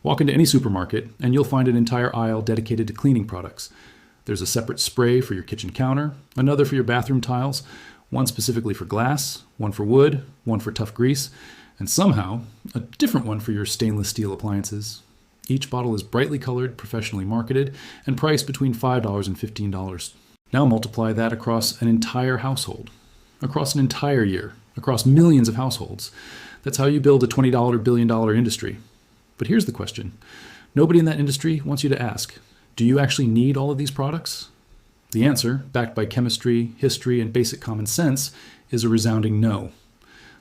Walk into any supermarket and you'll find an entire aisle dedicated to cleaning products. There's a separate spray for your kitchen counter, another for your bathroom tiles, one specifically for glass, one for wood, one for tough grease, and somehow a different one for your stainless steel appliances. Each bottle is brightly colored, professionally marketed, and priced between $5 and $15. Now multiply that across an entire household, across an entire year, across millions of households. That's how you build a $20 billion industry. But here's the question. Nobody in that industry wants you to ask, do you actually need all of these products? The answer, backed by chemistry, history, and basic common sense, is a resounding no.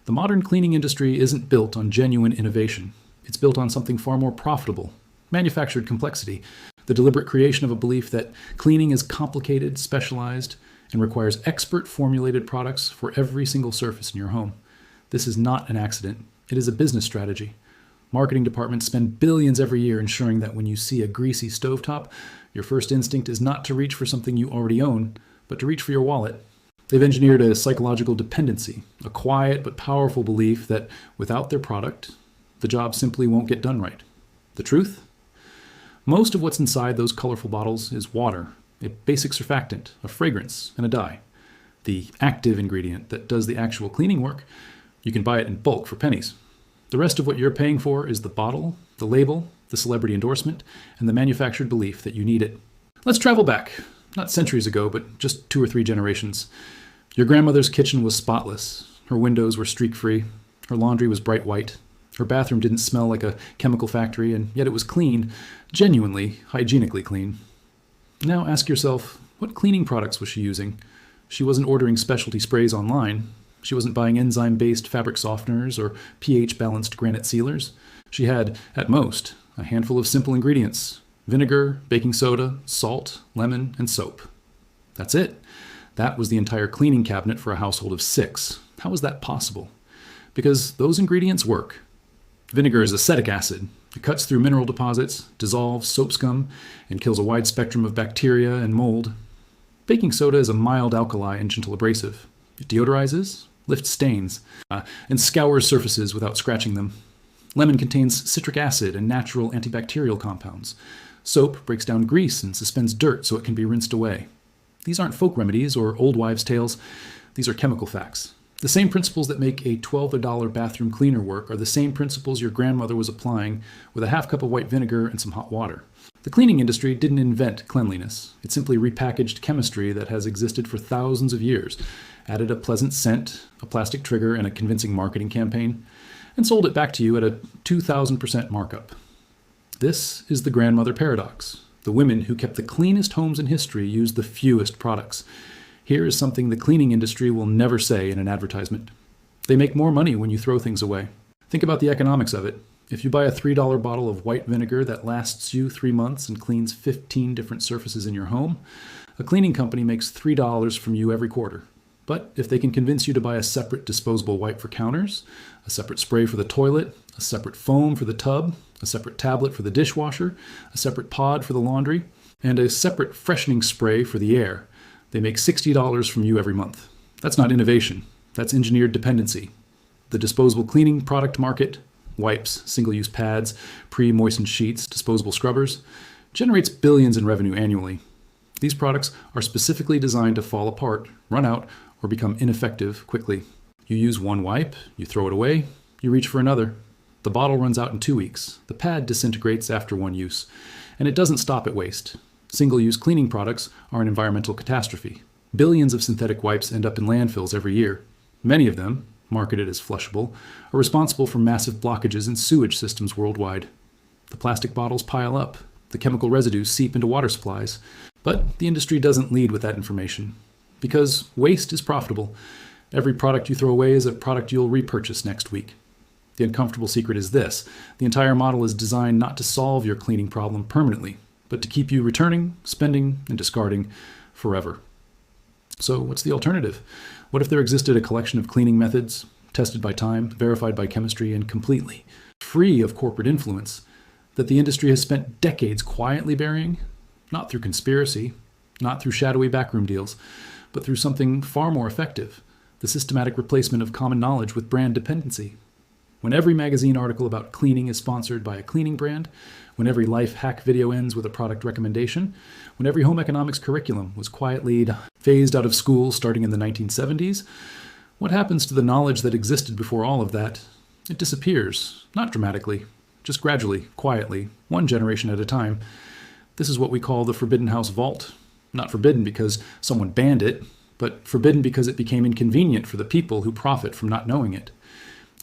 The modern cleaning industry isn't built on genuine innovation. It's built on something far more profitable, manufactured complexity, the deliberate creation of a belief that cleaning is complicated, specialized, and requires expert formulated products for every single surface in your home. This is not an accident. It is a business strategy. Marketing departments spend billions every year ensuring that when you see a greasy stovetop, your first instinct is not to reach for something you already own, but to reach for your wallet. They've engineered a psychological dependency, a quiet but powerful belief that without their product, the job simply won't get done right. The truth? Most of what's inside those colorful bottles is water, a basic surfactant, a fragrance, and a dye. The active ingredient that does the actual cleaning work, you can buy it in bulk for pennies. The rest of what you're paying for is the bottle, the label, the celebrity endorsement, and the manufactured belief that you need it. Let's travel back, not centuries ago, but just 2 or 3 generations. Your grandmother's kitchen was spotless. Her windows were streak-free. Her laundry was bright white. Her bathroom didn't smell like a chemical factory, and yet it was clean, genuinely, hygienically clean. Now ask yourself, what cleaning products was she using? She wasn't ordering specialty sprays online. She wasn't buying enzyme-based fabric softeners or pH-balanced granite sealers. She had, at most, a handful of simple ingredients: vinegar, baking soda, salt, lemon, and soap. That's it. That was the entire cleaning cabinet for a household of 6. How was that possible? Because those ingredients work. Vinegar is acetic acid. It cuts through mineral deposits, dissolves soap scum, and kills a wide spectrum of bacteria and mold. Baking soda is a mild alkali and gentle abrasive. It deodorizes, lifts stains, and scours surfaces without scratching them. Lemon contains citric acid and natural antibacterial compounds. Soap breaks down grease and suspends dirt so it can be rinsed away. These aren't folk remedies or old wives' tales. These are chemical facts. The same principles that make a $12 bathroom cleaner work are the same principles your grandmother was applying with a half cup of white vinegar and some hot water. The cleaning industry didn't invent cleanliness. It simply repackaged chemistry that has existed for thousands of years, added a pleasant scent, a plastic trigger, and a convincing marketing campaign, and sold it back to you at a 2,000% markup. This is the grandmother paradox. The women who kept the cleanest homes in history used the fewest products. Here is something the cleaning industry will never say in an advertisement. They make more money when you throw things away. Think about the economics of it. If you buy a $3 bottle of white vinegar that lasts you 3 months and cleans 15 different surfaces in your home, a cleaning company makes $3 from you every quarter. But if they can convince you to buy a separate disposable wipe for counters, a separate spray for the toilet, a separate foam for the tub, a separate tablet for the dishwasher, a separate pod for the laundry, and a separate freshening spray for the air, they make $60 from you every month. That's not innovation. That's engineered dependency. The disposable cleaning product market, wipes, single-use pads, pre-moistened sheets, disposable scrubbers, generates billions in revenue annually. These products are specifically designed to fall apart, run out, or become ineffective quickly. You use one wipe, you throw it away, you reach for another. The bottle runs out in 2 weeks. The pad disintegrates after one use. And it doesn't stop at waste. Single-use cleaning products are an environmental catastrophe. Billions of synthetic wipes end up in landfills every year. Many of them, marketed as flushable, are responsible for massive blockages in sewage systems worldwide. The plastic bottles pile up. The chemical residues seep into water supplies. But the industry doesn't lead with that information. Because waste is profitable. Every product you throw away is a product you'll repurchase next week. The uncomfortable secret is this: the entire model is designed not to solve your cleaning problem permanently, but to keep you returning, spending, and discarding forever. So what's the alternative? What if there existed a collection of cleaning methods, tested by time, verified by chemistry, and completely free of corporate influence, that the industry has spent decades quietly burying? Not through conspiracy, not through shadowy backroom deals, but through something far more effective: the systematic replacement of common knowledge with brand dependency. When every magazine article about cleaning is sponsored by a cleaning brand, when every life hack video ends with a product recommendation, when every home economics curriculum was quietly phased out of school starting in the 1970s, what happens to the knowledge that existed before all of that? It disappears, not dramatically, just gradually, quietly, one generation at a time. This is what we call the Forbidden House Vault. Not forbidden because someone banned it, but forbidden because it became inconvenient for the people who profit from not knowing it.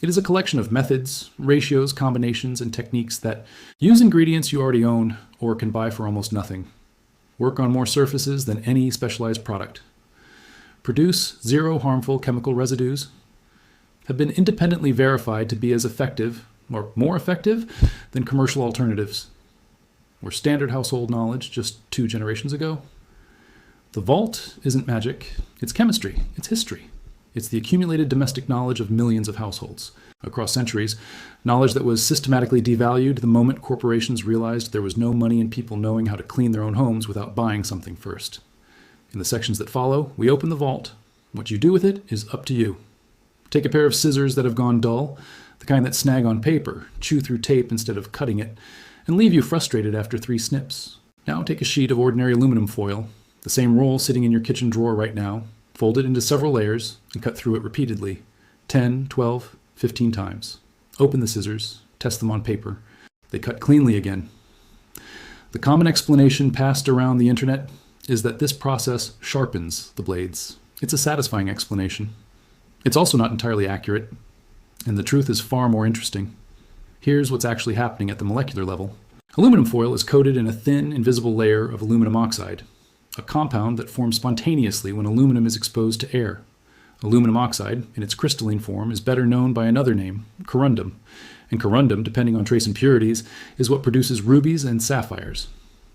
It is a collection of methods, ratios, combinations, and techniques that use ingredients you already own or can buy for almost nothing. Work on more surfaces than any specialized product. Produce zero harmful chemical residues. Have been independently verified to be as effective or more effective than commercial alternatives. Were standard household knowledge just 2 generations ago. The vault isn't magic, it's chemistry, it's history. It's the accumulated domestic knowledge of millions of households. Across centuries, knowledge that was systematically devalued the moment corporations realized there was no money in people knowing how to clean their own homes without buying something first. In the sections that follow, we open the vault. What you do with it is up to you. Take a pair of scissors that have gone dull, the kind that snag on paper, chew through tape instead of cutting it, and leave you frustrated after 3 snips. Now take a sheet of ordinary aluminum foil, the same roll sitting in your kitchen drawer right now, fold it into several layers, and cut through it repeatedly, 10, 12, 15 times. Open the scissors, test them on paper. They cut cleanly again. The common explanation passed around the internet is that this process sharpens the blades. It's a satisfying explanation. It's also not entirely accurate, and the truth is far more interesting. Here's what's actually happening at the molecular level. Aluminum foil is coated in a thin, invisible layer of aluminum oxide, a compound that forms spontaneously when aluminum is exposed to air. Aluminum oxide, in its crystalline form, is better known by another name, corundum. And corundum, depending on trace impurities, is what produces rubies and sapphires.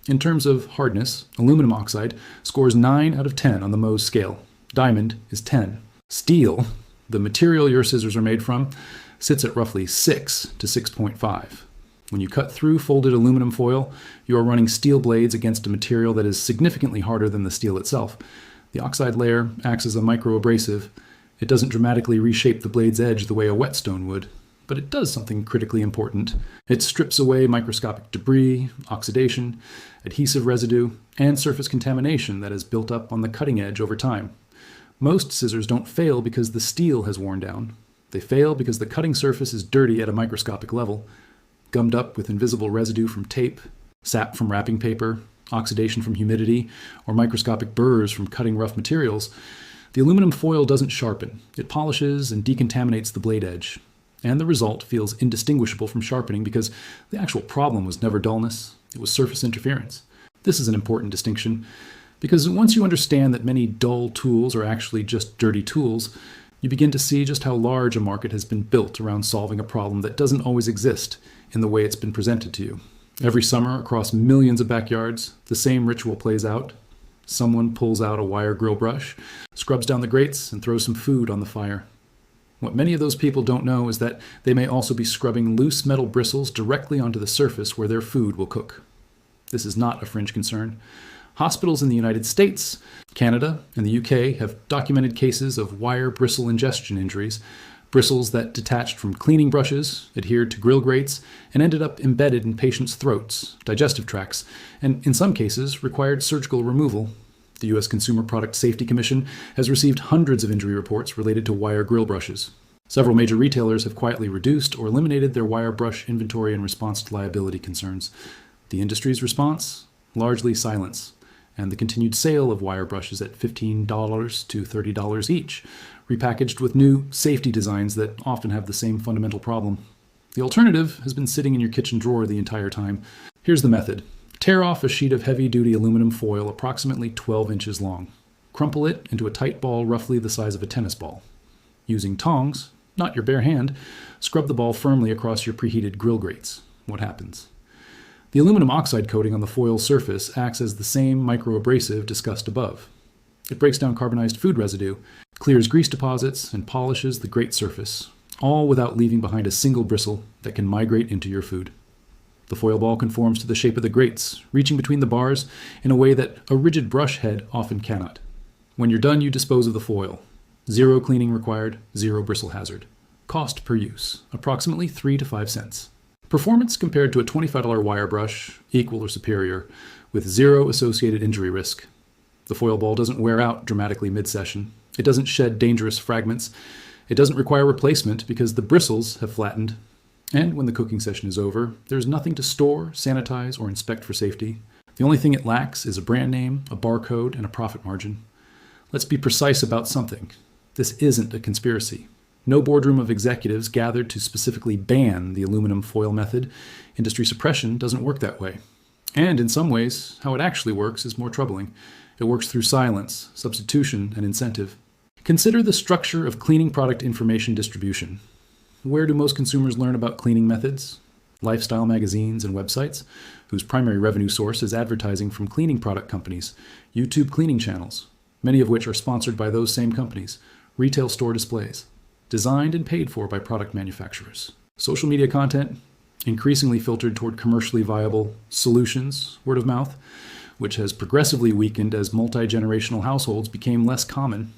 In terms of hardness, aluminum oxide scores 9 out of 10 on the Mohs scale. Diamond is 10. Steel, the material your scissors are made from, sits at roughly 6 to 6.5. When you cut through folded aluminum foil, you are running steel blades against a material that is significantly harder than the steel itself. The oxide layer acts as a microabrasive. It doesn't dramatically reshape the blade's edge the way a whetstone would, but it does something critically important. It strips away microscopic debris, oxidation, adhesive residue, and surface contamination that has built up on the cutting edge over time. Most scissors don't fail because the steel has worn down. They fail because the cutting surface is dirty at a microscopic level, gummed up with invisible residue from tape, sap from wrapping paper, oxidation from humidity, or microscopic burrs from cutting rough materials. The aluminum foil doesn't sharpen. It polishes and decontaminates the blade edge. And the result feels indistinguishable from sharpening because the actual problem was never dullness, it was surface interference. This is an important distinction because once you understand that many dull tools are actually just dirty tools, you begin to see just how large a market has been built around solving a problem that doesn't always exist in the way it's been presented to you. Every summer, across millions of backyards, the same ritual plays out. Someone pulls out a wire grill brush, scrubs down the grates, and throws some food on the fire. What many of those people don't know is that they may also be scrubbing loose metal bristles directly onto the surface where their food will cook. This is not a fringe concern. Hospitals in the United States, Canada, and the UK have documented cases of wire bristle ingestion injuries, bristles that detached from cleaning brushes, adhered to grill grates, and ended up embedded in patients' throats, digestive tracts, and in some cases required surgical removal. The U.S. Consumer Product Safety Commission has received hundreds of injury reports related to wire grill brushes. Several major retailers have quietly reduced or eliminated their wire brush inventory in response to liability concerns. The industry's response? Largely silence, and the continued sale of wire brushes at $15 to $30 each, repackaged with new safety designs that often have the same fundamental problem. The alternative has been sitting in your kitchen drawer the entire time. Here's the method. Tear off a sheet of heavy-duty aluminum foil approximately 12 inches long. Crumple it into a tight ball roughly the size of a tennis ball. Using tongs, not your bare hand, scrub the ball firmly across your preheated grill grates. What happens? The aluminum oxide coating on the foil surface acts as the same microabrasive discussed above. It breaks down carbonized food residue, clears grease deposits, and polishes the grate surface, all without leaving behind a single bristle that can migrate into your food. The foil ball conforms to the shape of the grates, reaching between the bars in a way that a rigid brush head often cannot. When you're done, you dispose of the foil. Zero cleaning required, zero bristle hazard. Cost per use, approximately 3 to 5 cents. Performance compared to a $25 wire brush, equal or superior, with zero associated injury risk. The foil ball doesn't wear out dramatically mid-session. It doesn't shed dangerous fragments. It doesn't require replacement because the bristles have flattened. And when the cooking session is over, there's nothing to store, sanitize, or inspect for safety. The only thing it lacks is a brand name, a barcode, and a profit margin. Let's be precise about something. This isn't a conspiracy. No boardroom of executives gathered to specifically ban the aluminum foil method. Industry suppression doesn't work that way. And in some ways, how it actually works is more troubling. It works through silence, substitution, and incentive. Consider the structure of cleaning product information distribution. Where do most consumers learn about cleaning methods? Lifestyle magazines and websites, whose primary revenue source is advertising from cleaning product companies, YouTube cleaning channels, many of which are sponsored by those same companies, retail store displays, designed and paid for by product manufacturers. Social media content, increasingly filtered toward commercially viable solutions, word of mouth, which has progressively weakened as multi-generational households became less common.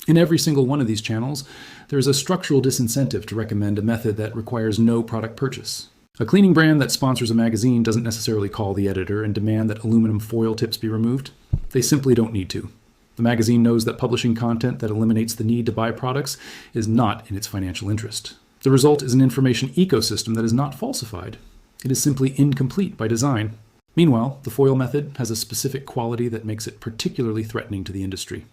In every single one of these channels, there is a structural disincentive to recommend a method that requires no product purchase. A cleaning brand that sponsors a magazine doesn't necessarily call the editor and demand that aluminum foil tips be removed. They simply don't need to. The magazine knows that publishing content that eliminates the need to buy products is not in its financial interest. The result is an information ecosystem that is not falsified. It is simply incomplete by design. Meanwhile, the foil method has a specific quality that makes it particularly threatening to the industry.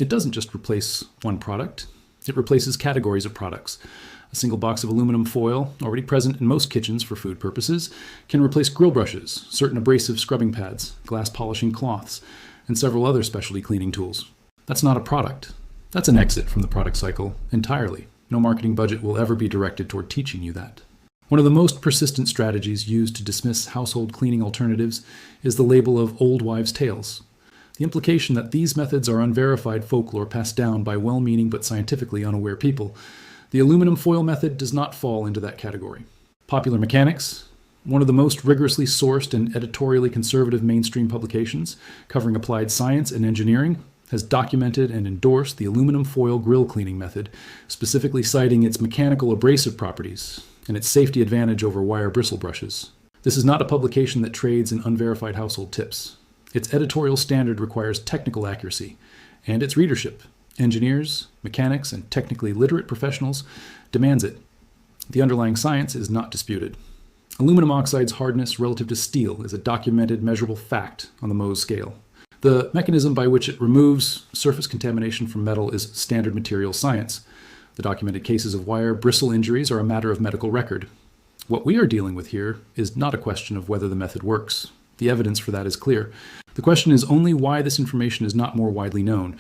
It doesn't just replace one product. It replaces categories of products. A single box of aluminum foil, already present in most kitchens for food purposes, can replace grill brushes, certain abrasive scrubbing pads, glass polishing cloths, and several other specialty cleaning tools. That's not a product. That's an exit from the product cycle entirely. No marketing budget will ever be directed toward teaching you that. One of the most persistent strategies used to dismiss household cleaning alternatives is the label of old wives' tales. The implication that these methods are unverified folklore passed down by well-meaning but scientifically unaware people. The aluminum foil method does not fall into that category. Popular Mechanics, one of the most rigorously sourced and editorially conservative mainstream publications covering applied science and engineering, has documented and endorsed the aluminum foil grill cleaning method, specifically citing its mechanical abrasive properties and its safety advantage over wire bristle brushes. This is not a publication that trades in unverified household tips. Its editorial standard requires technical accuracy, and its readership, engineers, mechanics, and technically literate professionals, demands it. The underlying science is not disputed. Aluminum oxide's hardness relative to steel is a documented, measurable fact on the Mohs scale. The mechanism by which it removes surface contamination from metal is standard material science. The documented cases of wire bristle injuries are a matter of medical record. What we are dealing with here is not a question of whether the method works. The evidence for that is clear. The question is only why this information is not more widely known.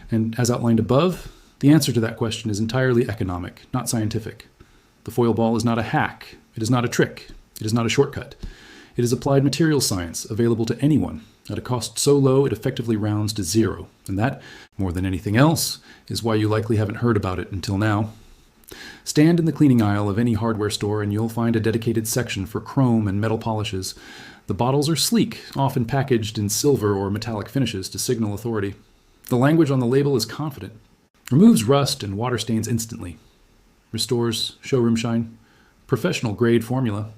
And as outlined above, the answer to that question is entirely economic, not scientific. The foil ball is not a hack. It is not a trick. It is not a shortcut. It is applied materials science available to anyone at a cost so low it effectively rounds to zero. And that, more than anything else, is why you likely haven't heard about it until now. Stand in the cleaning aisle of any hardware store and you'll find a dedicated section for chrome and metal polishes. The bottles are sleek, often packaged in silver or metallic finishes to signal authority. The language on the label is confident. Removes rust and water stains instantly. Restores showroom shine. Professional grade formula.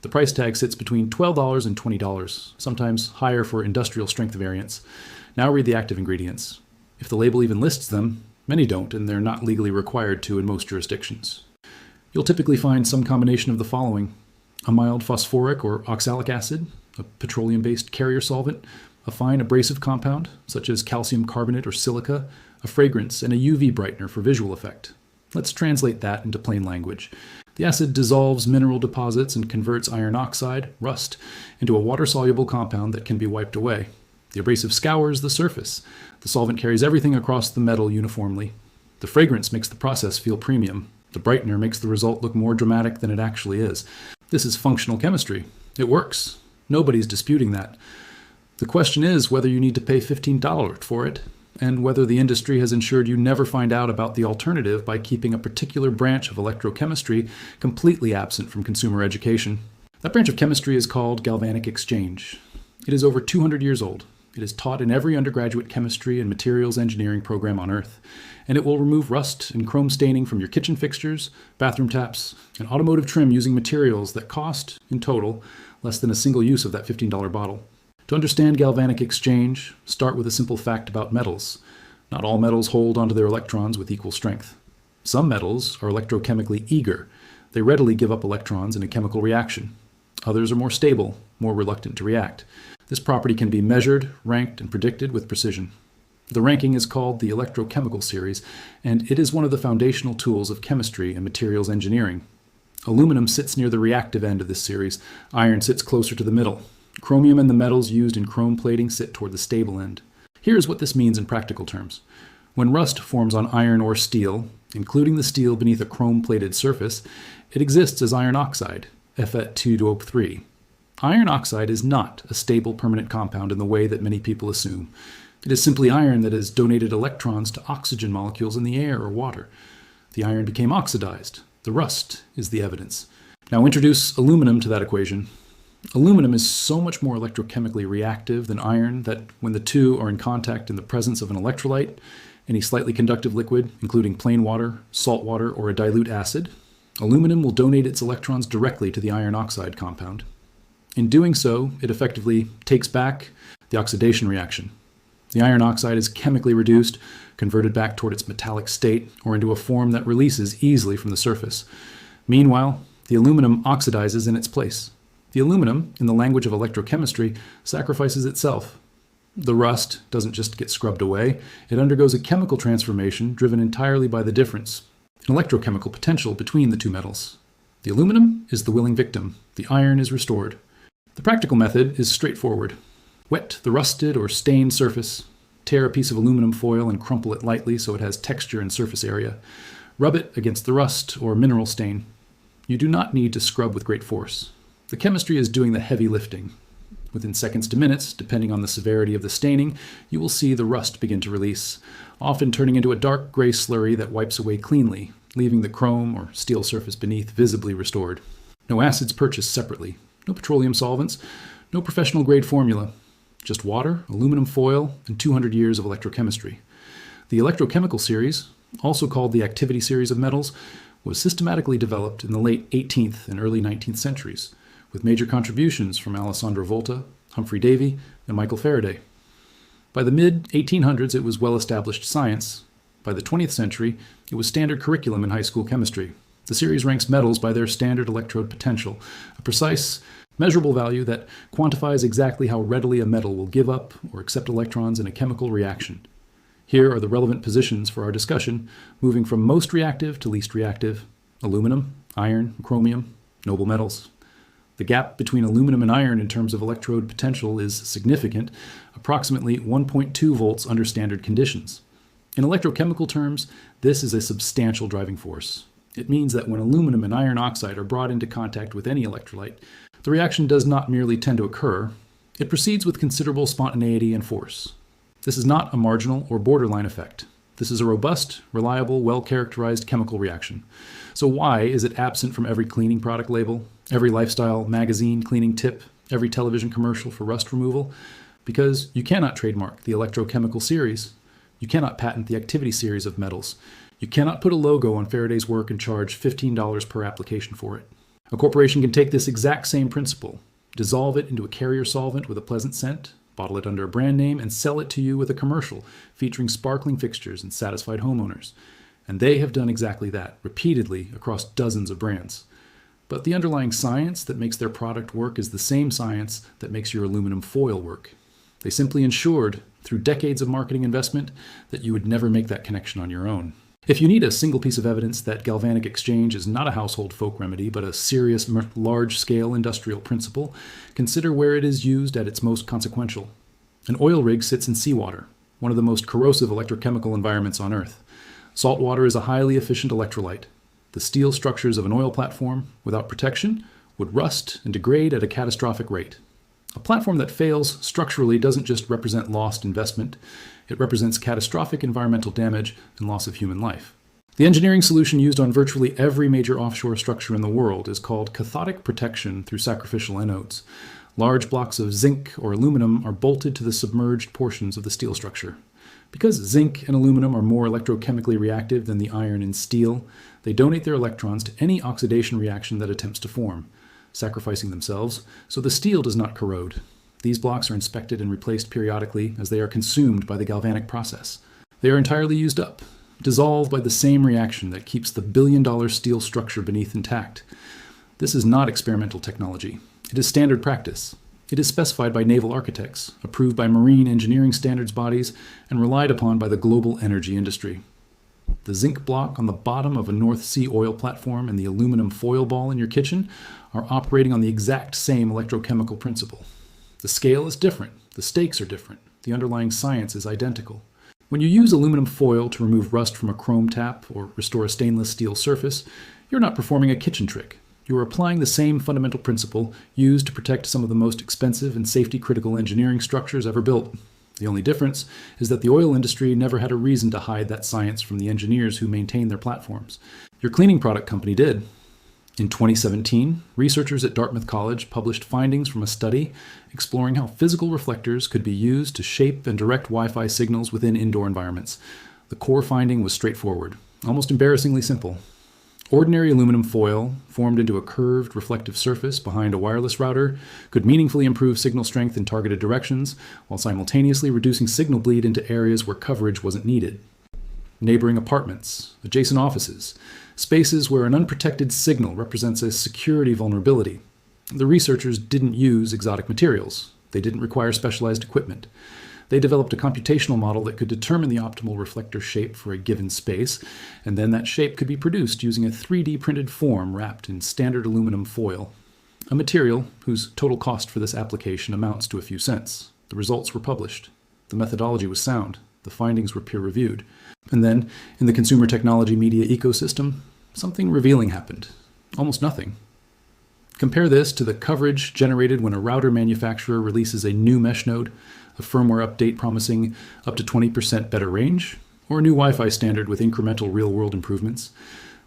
The price tag sits between $12 and $20, sometimes higher for industrial strength variants. Now read the active ingredients. If the label even lists them, many don't, and they're not legally required to in most jurisdictions. You'll typically find some combination of the following: a mild phosphoric or oxalic acid, a petroleum-based carrier solvent, a fine abrasive compound, such as calcium carbonate or silica, a fragrance, and a UV brightener for visual effect. Let's translate that into plain language. The acid dissolves mineral deposits and converts iron oxide, rust, into a water-soluble compound that can be wiped away. The abrasive scours the surface. The solvent carries everything across the metal uniformly. The fragrance makes the process feel premium. The brightener makes the result look more dramatic than it actually is. This is functional chemistry. It works. Nobody's disputing that. The question is whether you need to pay $15 for it, and whether the industry has ensured you never find out about the alternative by keeping a particular branch of electrochemistry completely absent from consumer education. That branch of chemistry is called galvanic exchange. It is over 200 years old. It is taught in every undergraduate chemistry and materials engineering program on Earth, and it will remove rust and chrome staining from your kitchen fixtures, bathroom taps, and automotive trim using materials that cost, in total, less than a single use of that $15 bottle. To understand galvanic exchange, start with a simple fact about metals. Not all metals hold onto their electrons with equal strength. Some metals are electrochemically eager. They readily give up electrons in a chemical reaction. Others are more stable, more reluctant to react. This property can be measured, ranked, and predicted with precision. The ranking is called the electrochemical series, and it is one of the foundational tools of chemistry and materials engineering. Aluminum sits near the reactive end of this series. Iron sits closer to the middle. Chromium and the metals used in chrome plating sit toward the stable end. Here is what this means in practical terms. When rust forms on iron or steel, including the steel beneath a chrome-plated surface, it exists as iron oxide, Fe2O3. Iron oxide is not a stable permanent compound in the way that many people assume. It is simply iron that has donated electrons to oxygen molecules in the air or water. The iron became oxidized. The rust is the evidence. Now introduce aluminum to that equation. Aluminum is so much more electrochemically reactive than iron that when the two are in contact in the presence of an electrolyte, any slightly conductive liquid, including plain water, salt water, or a dilute acid, aluminum will donate its electrons directly to the iron oxide compound. In doing so, it effectively takes back the oxidation reaction. The iron oxide is chemically reduced, converted back toward its metallic state, or into a form that releases easily from the surface. Meanwhile, the aluminum oxidizes in its place. The aluminum, in the language of electrochemistry, sacrifices itself. The rust doesn't just get scrubbed away, it undergoes a chemical transformation driven entirely by the difference in electrochemical potential between the two metals. The aluminum is the willing victim, the iron is restored. The practical method is straightforward. Wet the rusted or stained surface, tear a piece of aluminum foil and crumple it lightly so it has texture and surface area. Rub it against the rust or mineral stain. You do not need to scrub with great force. The chemistry is doing the heavy lifting. Within seconds to minutes, depending on the severity of the staining, you will see the rust begin to release, often turning into a dark gray slurry that wipes away cleanly, leaving the chrome or steel surface beneath visibly restored. No acids purchased separately, no petroleum solvents, no professional grade formula, just water, aluminum foil, and 200 years of electrochemistry. The electrochemical series, also called the activity series of metals, was systematically developed in the late 18th and early 19th centuries, with major contributions from Alessandro Volta, Humphrey Davy, and Michael Faraday. By the mid-1800s, it was well-established science. By the 20th century, it was standard curriculum in high school chemistry. The series ranks metals by their standard electrode potential, a precise, measurable value that quantifies exactly how readily a metal will give up or accept electrons in a chemical reaction. Here are the relevant positions for our discussion, moving from most reactive to least reactive: aluminum, iron, chromium, noble metals. The gap between aluminum and iron in terms of electrode potential is significant, approximately 1.2 volts under standard conditions. In electrochemical terms, this is a substantial driving force. It means that when aluminum and iron oxide are brought into contact with any electrolyte, the reaction does not merely tend to occur, it proceeds with considerable spontaneity and force. This is not a marginal or borderline effect. This is a robust, reliable, well-characterized chemical reaction. So why is it absent from every cleaning product label, every lifestyle magazine cleaning tip, every television commercial for rust removal? Because you cannot trademark the electrochemical series. You cannot patent the activity series of metals. You cannot put a logo on Faraday's work and charge $15 per application for it. A corporation can take this exact same principle, dissolve it into a carrier solvent with a pleasant scent, bottle it under a brand name, and sell it to you with a commercial featuring sparkling fixtures and satisfied homeowners. And they have done exactly that, repeatedly across dozens of brands. But the underlying science that makes their product work is the same science that makes your aluminum foil work. They simply ensured, through decades of marketing investment, that you would never make that connection on your own. If you need a single piece of evidence that galvanic exchange is not a household folk remedy, but a serious, large-scale industrial principle, consider where it is used at its most consequential. An oil rig sits in seawater, one of the most corrosive electrochemical environments on Earth. Salt water is a highly efficient electrolyte. The steel structures of an oil platform, without protection, would rust and degrade at a catastrophic rate. A platform that fails structurally doesn't just represent lost investment, it represents catastrophic environmental damage and loss of human life. The engineering solution used on virtually every major offshore structure in the world is called cathodic protection through sacrificial anodes. Large blocks of zinc or aluminum are bolted to the submerged portions of the steel structure. Because zinc and aluminum are more electrochemically reactive than the iron and steel, they donate their electrons to any oxidation reaction that attempts to form, sacrificing themselves so the steel does not corrode. These blocks are inspected and replaced periodically as they are consumed by the galvanic process. They are entirely used up, dissolved by the same reaction that keeps the billion-dollar steel structure beneath intact. This is not experimental technology. It is standard practice. It is specified by naval architects, approved by marine engineering standards bodies, and relied upon by the global energy industry. The zinc block on the bottom of a North Sea oil platform and the aluminum foil ball in your kitchen are operating on the exact same electrochemical principle. The scale is different, the stakes are different, the underlying science is identical. When you use aluminum foil to remove rust from a chrome tap or restore a stainless steel surface, you're not performing a kitchen trick. You are applying the same fundamental principle used to protect some of the most expensive and safety-critical engineering structures ever built. The only difference is that the oil industry never had a reason to hide that science from the engineers who maintain their platforms. Your cleaning product company did. In 2017, researchers at Dartmouth College published findings from a study exploring how physical reflectors could be used to shape and direct Wi-Fi signals within indoor environments. The core finding was straightforward, almost embarrassingly simple. Ordinary aluminum foil, formed into a curved reflective surface behind a wireless router, could meaningfully improve signal strength in targeted directions, while simultaneously reducing signal bleed into areas where coverage wasn't needed. Neighboring apartments, adjacent offices, spaces where an unprotected signal represents a security vulnerability. The researchers didn't use exotic materials. They didn't require specialized equipment. They developed a computational model that could determine the optimal reflector shape for a given space, and then that shape could be produced using a 3D printed form wrapped in standard aluminum foil, a material whose total cost for this application amounts to a few cents. The results were published. The methodology was sound. The findings were peer-reviewed. And then, in the consumer technology media ecosystem, something revealing happened. Almost nothing. Compare this to the coverage generated when a router manufacturer releases a new mesh node, a firmware update promising up to 20% better range, or a new Wi-Fi standard with incremental real-world improvements.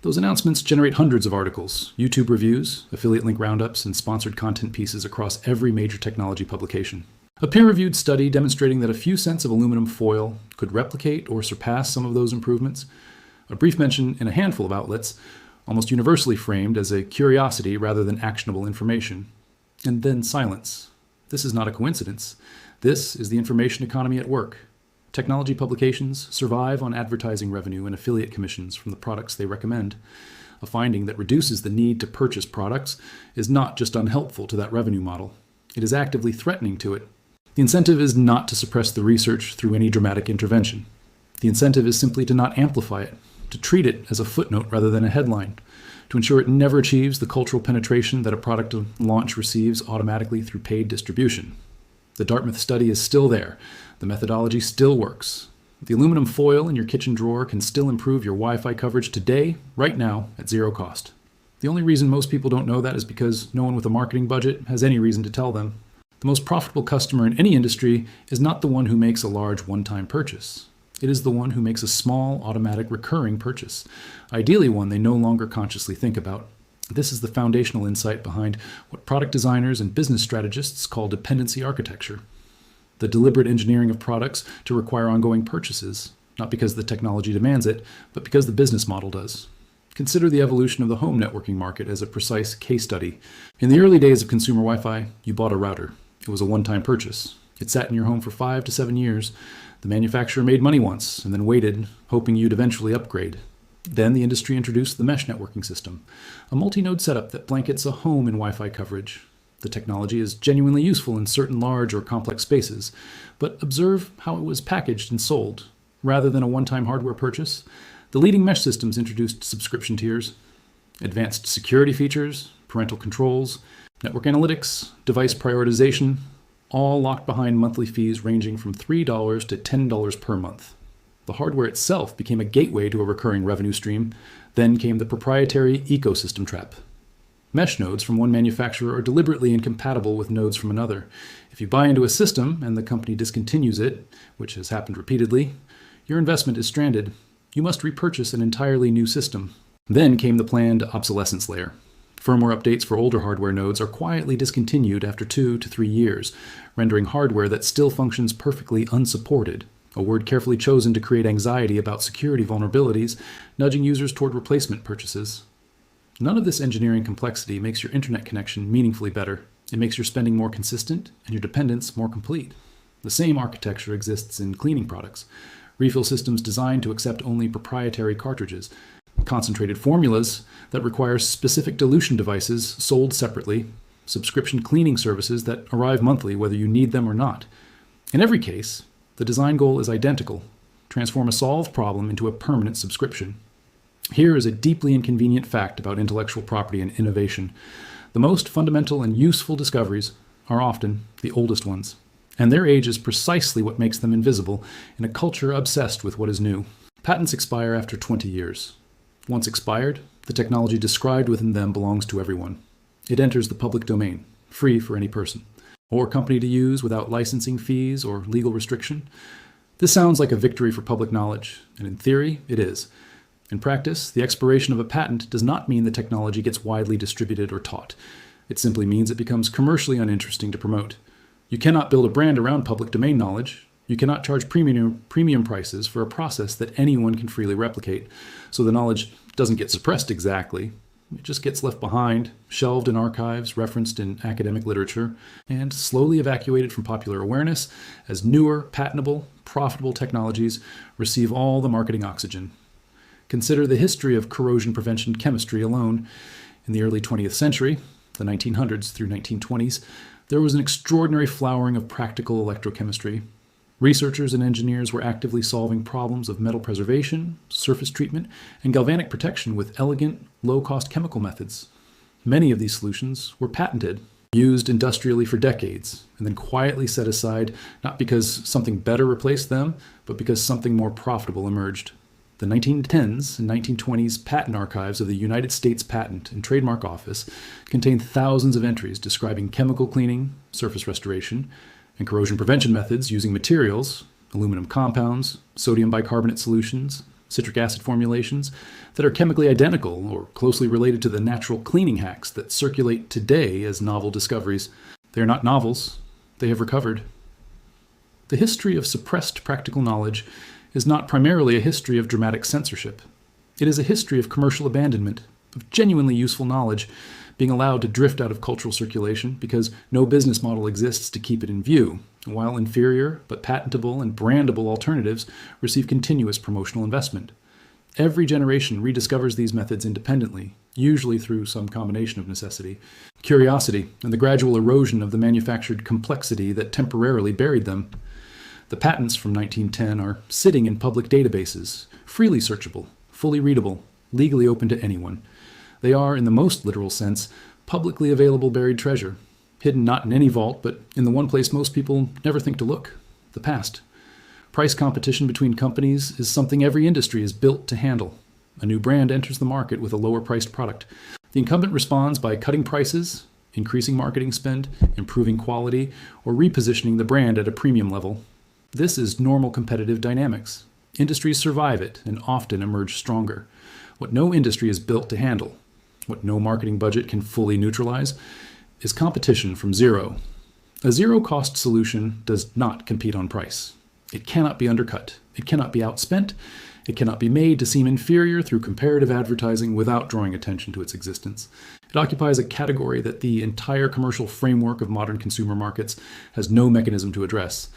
Those announcements generate hundreds of articles, YouTube reviews, affiliate link roundups, and sponsored content pieces across every major technology publication. A peer-reviewed study demonstrating that a few cents of aluminum foil could replicate or surpass some of those improvements. A brief mention in a handful of outlets, almost universally framed as a curiosity rather than actionable information. And then silence. This is not a coincidence. This is the information economy at work. Technology publications survive on advertising revenue and affiliate commissions from the products they recommend. A finding that reduces the need to purchase products is not just unhelpful to that revenue model. It is actively threatening to it. The incentive is not to suppress the research through any dramatic intervention. The incentive is simply to not amplify it, to treat it as a footnote rather than a headline, to ensure it never achieves the cultural penetration that a product launch receives automatically through paid distribution. The Dartmouth study is still there. The methodology still works. The aluminum foil in your kitchen drawer can still improve your Wi-Fi coverage today, right now, at zero cost. The only reason most people don't know that is because no one with a marketing budget has any reason to tell them. The most profitable customer in any industry is not the one who makes a large one-time purchase. It is the one who makes a small, automatic, recurring purchase, ideally one they no longer consciously think about. This is the foundational insight behind what product designers and business strategists call dependency architecture. The deliberate engineering of products to require ongoing purchases, not because the technology demands it, but because the business model does. Consider the evolution of the home networking market as a precise case study. In the early days of consumer Wi-Fi, you bought a router. It was a one-time purchase. It sat in your home for 5 to 7 years. The manufacturer made money once and then waited, hoping you'd eventually upgrade. Then the industry introduced the mesh networking system, a multi-node setup that blankets a home in Wi-Fi coverage. The technology is genuinely useful in certain large or complex spaces, but observe how it was packaged and sold. Rather than a one-time hardware purchase, the leading mesh systems introduced subscription tiers, advanced security features, parental controls, network analytics, device prioritization, all locked behind monthly fees ranging from $3 to $10 per month. The hardware itself became a gateway to a recurring revenue stream. Then came the proprietary ecosystem trap. Mesh nodes from one manufacturer are deliberately incompatible with nodes from another. If you buy into a system and the company discontinues it, which has happened repeatedly, your investment is stranded. You must repurchase an entirely new system. Then came the planned obsolescence layer. Firmware updates for older hardware nodes are quietly discontinued after 2 to 3 years, rendering hardware that still functions perfectly unsupported, a word carefully chosen to create anxiety about security vulnerabilities, nudging users toward replacement purchases. None of this engineering complexity makes your internet connection meaningfully better. It makes your spending more consistent and your dependence more complete. The same architecture exists in cleaning products. Refill systems designed to accept only proprietary cartridges. Concentrated formulas that require specific dilution devices sold separately. Subscription cleaning services that arrive monthly whether you need them or not. In every case, the design goal is identical: transform a solved problem into a permanent subscription. Here is a deeply inconvenient fact about intellectual property and innovation. The most fundamental and useful discoveries are often the oldest ones, and their age is precisely what makes them invisible in a culture obsessed with what is new. Patents expire after 20 years. Once expired, the technology described within them belongs to everyone. It enters the public domain, free for any person or company to use without licensing fees or legal restriction. This sounds like a victory for public knowledge, and in theory, it is. In practice, the expiration of a patent does not mean the technology gets widely distributed or taught. It simply means it becomes commercially uninteresting to promote. You cannot build a brand around public domain knowledge. You cannot charge premium prices for a process that anyone can freely replicate. So the knowledge doesn't get suppressed exactly. It just gets left behind, shelved in archives, referenced in academic literature, and slowly evacuated from popular awareness as newer, patentable, profitable technologies receive all the marketing oxygen. Consider the history of corrosion prevention chemistry alone. In the early 20th century, the 1900s through 1920s, there was an extraordinary flowering of practical electrochemistry. Researchers and engineers were actively solving problems of metal preservation, surface treatment, and galvanic protection with elegant, low-cost chemical methods. Many of these solutions were patented, used industrially for decades, and then quietly set aside, not because something better replaced them, but because something more profitable emerged. The 1910s and 1920s patent archives of the United States Patent and Trademark Office contain thousands of entries describing chemical cleaning, surface restoration, and corrosion prevention methods using materials, aluminum compounds, sodium bicarbonate solutions, citric acid formulations, that are chemically identical or closely related to the natural cleaning hacks that circulate today as novel discoveries. They are not novels. They have recovered. The history of suppressed practical knowledge is not primarily a history of dramatic censorship. It is a history of commercial abandonment, of genuinely useful knowledge being allowed to drift out of cultural circulation because no business model exists to keep it in view, while inferior but patentable and brandable alternatives receive continuous promotional investment. Every generation rediscovers these methods independently, usually through some combination of necessity, curiosity, and the gradual erosion of the manufactured complexity that temporarily buried them. The patents from 1910 are sitting in public databases, freely searchable, fully readable, legally open to anyone. They are, in the most literal sense, publicly available buried treasure, hidden not in any vault, but in the one place most people never think to look: the past. Price competition between companies is something every industry is built to handle. A new brand enters the market with a lower-priced product. The incumbent responds by cutting prices, increasing marketing spend, improving quality, or repositioning the brand at a premium level. This is normal competitive dynamics. Industries survive it and often emerge stronger. What no industry is built to handle, what no marketing budget can fully neutralize, is competition from zero. A zero-cost solution does not compete on price. It cannot be undercut. It cannot be outspent. It cannot be made to seem inferior through comparative advertising without drawing attention to its existence. It occupies a category that the entire commercial framework of modern consumer markets has no mechanism to address.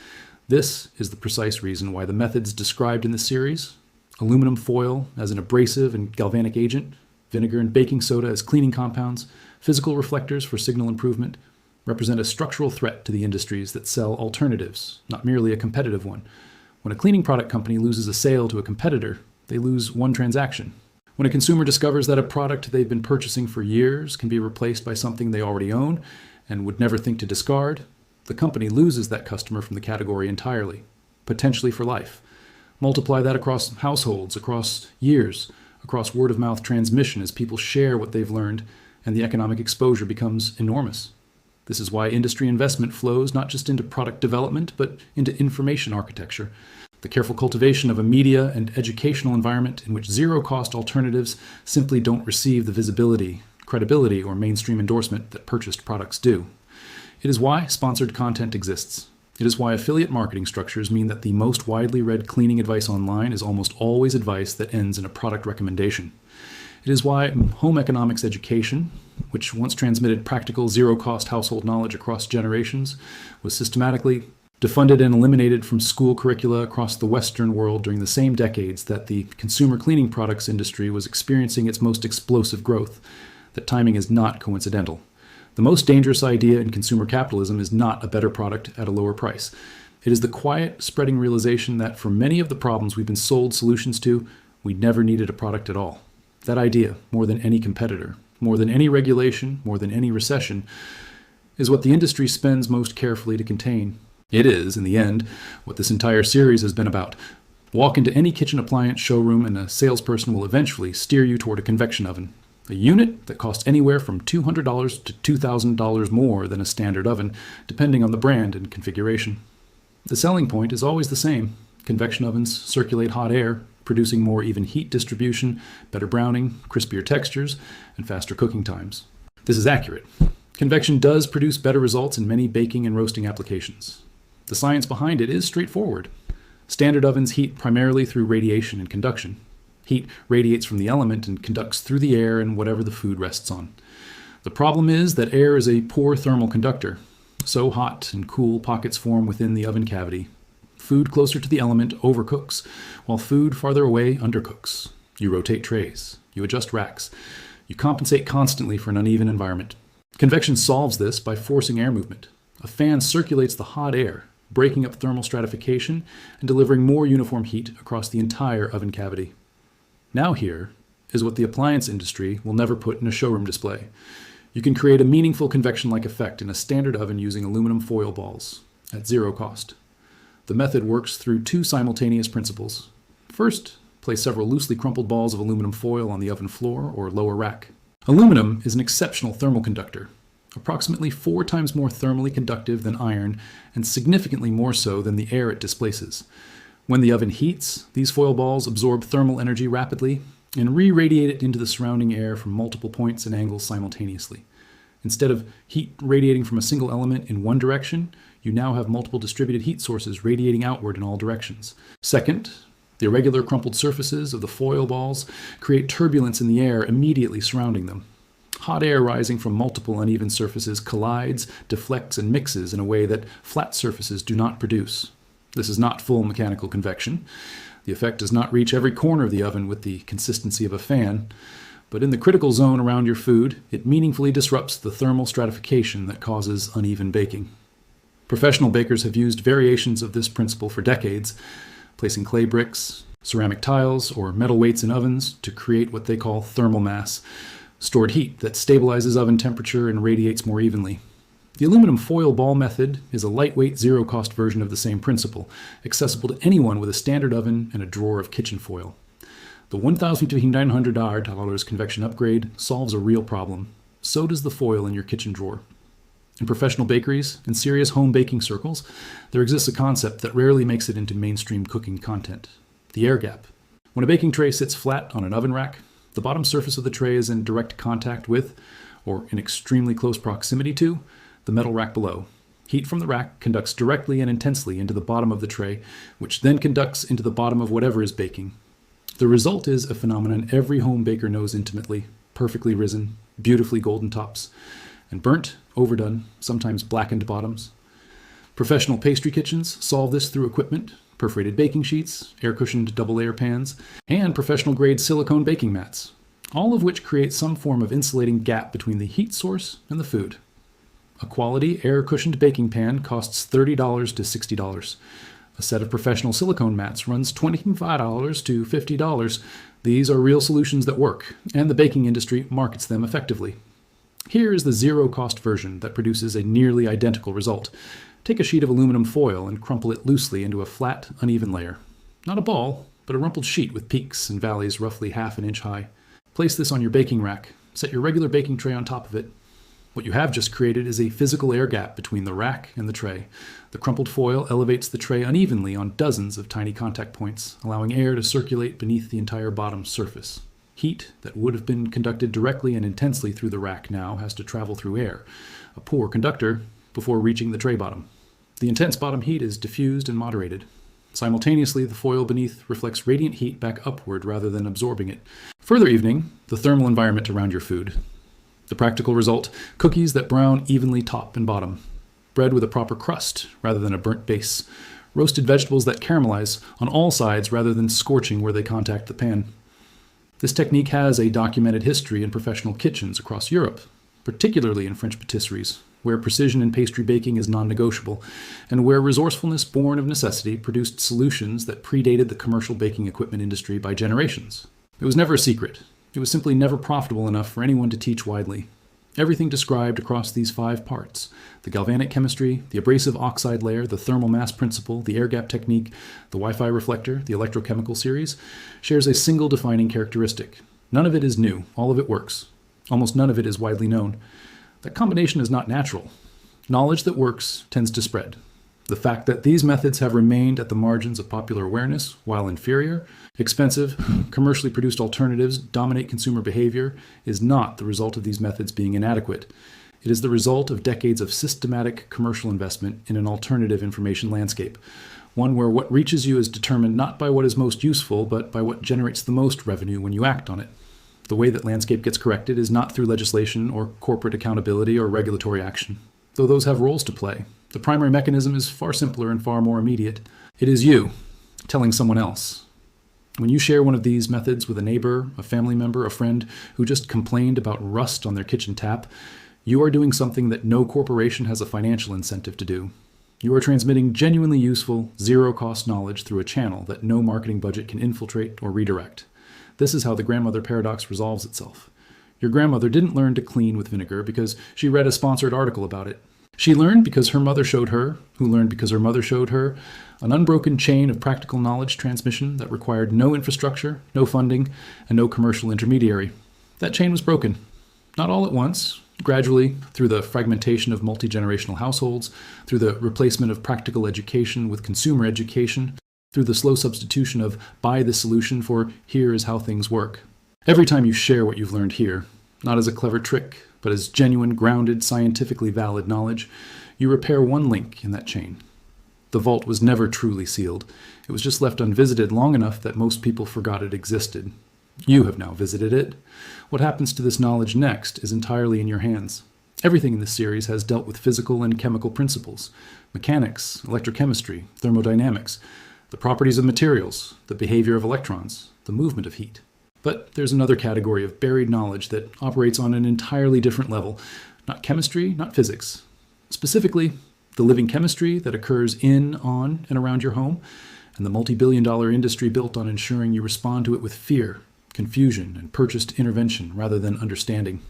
This is the precise reason why the methods described in this series, aluminum foil as an abrasive and galvanic agent, vinegar and baking soda as cleaning compounds, physical reflectors for signal improvement, represent a structural threat to the industries that sell alternatives, not merely a competitive one. When a cleaning product company loses a sale to a competitor, they lose one transaction. When a consumer discovers that a product they've been purchasing for years can be replaced by something they already own and would never think to discard, the company loses that customer from the category entirely, potentially for life. Multiply that across households, across years, across word-of-mouth transmission as people share what they've learned, and the economic exposure becomes enormous. This is why industry investment flows not just into product development, but into information architecture. The careful cultivation of a media and educational environment in which zero-cost alternatives simply don't receive the visibility, credibility, or mainstream endorsement that purchased products do. It is why sponsored content exists. It is why affiliate marketing structures mean that the most widely read cleaning advice online is almost always advice that ends in a product recommendation. It is why home economics education, which once transmitted practical, zero-cost household knowledge across generations, was systematically defunded and eliminated from school curricula across the Western world during the same decades that the consumer cleaning products industry was experiencing its most explosive growth. That timing is not coincidental. The most dangerous idea in consumer capitalism is not a better product at a lower price. It is the quiet, spreading realization that for many of the problems we've been sold solutions to, we never needed a product at all. That idea, more than any competitor, more than any regulation, more than any recession, is what the industry spends most carefully to contain. It is, in the end, what this entire series has been about. Walk into any kitchen appliance showroom and a salesperson will eventually steer you toward a convection oven. A unit that costs anywhere from $200 to $2,000 more than a standard oven, depending on the brand and configuration. The selling point is always the same. Convection ovens circulate hot air, producing more even heat distribution, better browning, crispier textures, and faster cooking times. This is accurate. Convection does produce better results in many baking and roasting applications. The science behind it is straightforward. Standard ovens heat primarily through radiation and conduction. Heat radiates from the element and conducts through the air and whatever the food rests on. The problem is that air is a poor thermal conductor. So hot and cool pockets form within the oven cavity. Food closer to the element overcooks, while food farther away undercooks. You rotate trays. You adjust racks. You compensate constantly for an uneven environment. Convection solves this by forcing air movement. A fan circulates the hot air, breaking up thermal stratification and delivering more uniform heat across the entire oven cavity. Now here is what the appliance industry will never put in a showroom display. You can create a meaningful convection-like effect in a standard oven using aluminum foil balls at zero cost. The method works through two simultaneous principles. First, place several loosely crumpled balls of aluminum foil on the oven floor or lower rack. Aluminum is an exceptional thermal conductor, approximately 4 times more thermally conductive than iron and significantly more so than the air it displaces. When the oven heats, these foil balls absorb thermal energy rapidly and re-radiate it into the surrounding air from multiple points and angles simultaneously. Instead of heat radiating from a single element in one direction, you now have multiple distributed heat sources radiating outward in all directions. Second, the irregular crumpled surfaces of the foil balls create turbulence in the air immediately surrounding them. Hot air rising from multiple uneven surfaces collides, deflects, and mixes in a way that flat surfaces do not produce. This is not full mechanical convection. The effect does not reach every corner of the oven with the consistency of a fan, but in the critical zone around your food, it meaningfully disrupts the thermal stratification that causes uneven baking. Professional bakers have used variations of this principle for decades, placing clay bricks, ceramic tiles, or metal weights in ovens to create what they call thermal mass, stored heat that stabilizes oven temperature and radiates more evenly. The aluminum foil ball method is a lightweight, zero-cost version of the same principle, accessible to anyone with a standard oven and a drawer of kitchen foil. The $1,900 convection upgrade solves a real problem. So does the foil in your kitchen drawer. In professional bakeries and serious home baking circles, there exists a concept that rarely makes it into mainstream cooking content: the air gap. When a baking tray sits flat on an oven rack, the bottom surface of the tray is in direct contact with, or in extremely close proximity to, the metal rack below. Heat from the rack conducts directly and intensely into the bottom of the tray, which then conducts into the bottom of whatever is baking. The result is a phenomenon every home baker knows intimately: perfectly risen, beautifully golden tops, and burnt, overdone, sometimes blackened bottoms. Professional pastry kitchens solve this through equipment, perforated baking sheets, air-cushioned double-layer pans, and professional-grade silicone baking mats, all of which create some form of insulating gap between the heat source and the food. A quality air-cushioned baking pan costs $30 to $60. A set of professional silicone mats runs $25 to $50. These are real solutions that work, and the baking industry markets them effectively. Here is the zero-cost version that produces a nearly identical result. Take a sheet of aluminum foil and crumple it loosely into a flat, uneven layer. Not a ball, but a rumpled sheet with peaks and valleys roughly half an inch high. Place this on your baking rack. Set your regular baking tray on top of it. What you have just created is a physical air gap between the rack and the tray. The crumpled foil elevates the tray unevenly on dozens of tiny contact points, allowing air to circulate beneath the entire bottom surface. Heat that would have been conducted directly and intensely through the rack now has to travel through air, a poor conductor, before reaching the tray bottom. The intense bottom heat is diffused and moderated. Simultaneously, the foil beneath reflects radiant heat back upward rather than absorbing it, further evening the thermal environment around your food. The practical result, cookies that brown evenly top and bottom, bread with a proper crust rather than a burnt base, roasted vegetables that caramelize on all sides rather than scorching where they contact the pan. This technique has a documented history in professional kitchens across Europe, particularly in French patisseries, where precision in pastry baking is non-negotiable, and where resourcefulness born of necessity produced solutions that predated the commercial baking equipment industry by generations. It was never a secret. It was simply never profitable enough for anyone to teach widely. Everything described across these 5 parts, the galvanic chemistry, the abrasive oxide layer, the thermal mass principle, the air gap technique, the Wi-Fi reflector, the electrochemical series, shares a single defining characteristic. None of it is new. All of it works. Almost none of it is widely known. That combination is not natural. Knowledge that works tends to spread. The fact that these methods have remained at the margins of popular awareness, while inferior, expensive, commercially produced alternatives dominate consumer behavior, is not the result of these methods being inadequate. It is the result of decades of systematic commercial investment in an alternative information landscape, one where what reaches you is determined not by what is most useful, but by what generates the most revenue when you act on it. The way that landscape gets corrected is not through legislation or corporate accountability or regulatory action, though those have roles to play. The primary mechanism is far simpler and far more immediate. It is you telling someone else. When you share one of these methods with a neighbor, a family member, a friend who just complained about rust on their kitchen tap, you are doing something that no corporation has a financial incentive to do. You are transmitting genuinely useful, zero-cost knowledge through a channel that no marketing budget can infiltrate or redirect. This is how the grandmother paradox resolves itself. Your grandmother didn't learn to clean with vinegar because she read a sponsored article about it. She learned because her mother showed her, who learned because her mother showed her, an unbroken chain of practical knowledge transmission that required no infrastructure, no funding, and no commercial intermediary. That chain was broken. Not all at once, gradually, through the fragmentation of multi-generational households, through the replacement of practical education with consumer education, through the slow substitution of buy this solution for here is how things work. Every time you share what you've learned here, not as a clever trick, but as genuine, grounded, scientifically valid knowledge, you repair one link in that chain. The vault was never truly sealed. It was just left unvisited long enough that most people forgot it existed. You have now visited it. What happens to this knowledge next is entirely in your hands. Everything in this series has dealt with physical and chemical principles, mechanics, electrochemistry, thermodynamics, the properties of materials, the behavior of electrons, the movement of heat. But there's another category of buried knowledge that operates on an entirely different level. Not chemistry, not physics. Specifically, the living chemistry that occurs in, on, and around your home, and the multi-billion-dollar industry built on ensuring you respond to it with fear, confusion, and purchased intervention rather than understanding.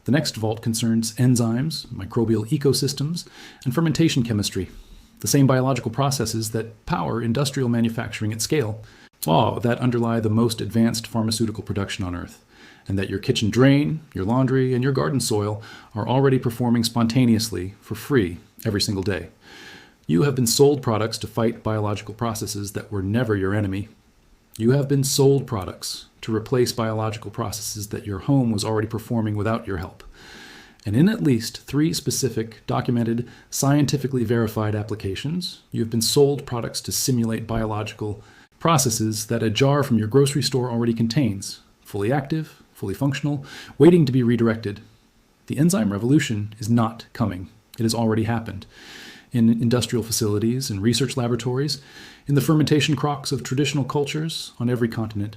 The next vault concerns enzymes, microbial ecosystems, and fermentation chemistry, the same biological processes that power industrial manufacturing at scale, that underlie the most advanced pharmaceutical production on Earth, and that your kitchen drain, your laundry, and your garden soil are already performing spontaneously for free every single day. You have been sold products to fight biological processes that were never your enemy. You have been sold products to replace biological processes that your home was already performing without your help. And in at least 3 specific, documented, scientifically verified applications, you have been sold products to simulate biological processes that a jar from your grocery store already contains, fully active, fully functional, waiting to be redirected. The enzyme revolution is not coming. It has already happened. In industrial facilities and research laboratories, in the fermentation crocks of traditional cultures on every continent.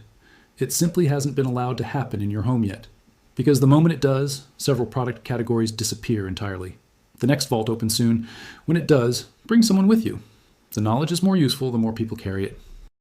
It simply hasn't been allowed to happen in your home yet. Because the moment it does, several product categories disappear entirely. The next vault opens soon. When it does, bring someone with you. The knowledge is more useful the more people carry it.